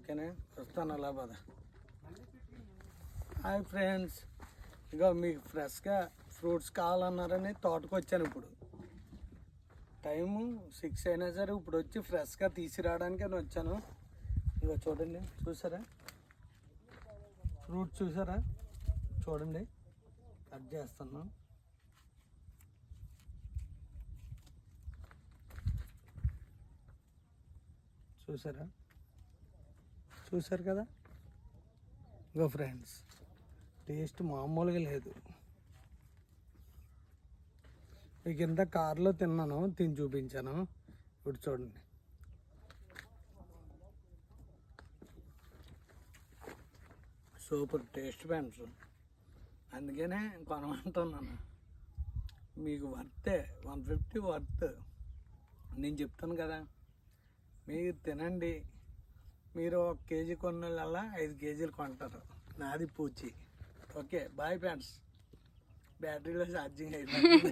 ఓకేనా, వస్తాను అలా పద. హాయ్ ఫ్రెండ్స్, ఇక మీకు ఫ్రెష్గా ఫ్రూట్స్ కావాలన్నారని తోటకు వచ్చాను. ఇప్పుడు టైము 6 అయినా సరే ఇప్పుడు వచ్చి ఫ్రెష్గా తీసుకురావడానికి అని వచ్చాను. ఇక చూడండి, చూసారా ఫ్రూట్స్, చూసారా చూడండి, కట్ చేస్తాను. చూసారు కదా. ఇగో ఫ్రెండ్స్, టేస్ట్ మామూలుగా లేదు. మీకు ఇంత కార్లో తిన్నాను, తిని చూపించాను. ఇప్పుడు చూడండి, సూపర్ టేస్ట్ ఫ్రెండ్స్. అందుకనే కొనమంటున్నాను. మీకు వర్తే, 150 వర్త్. నేను చెప్తాను కదా, మీరు తినండి. మీరు 1 కేజీ కొన్నోళ్ళ 5 కేజీలు కొంటారు. నాది పూచి. Okay, bye friends. బ్యాటరీలో ఛార్జింగ్ అయిపోయింది.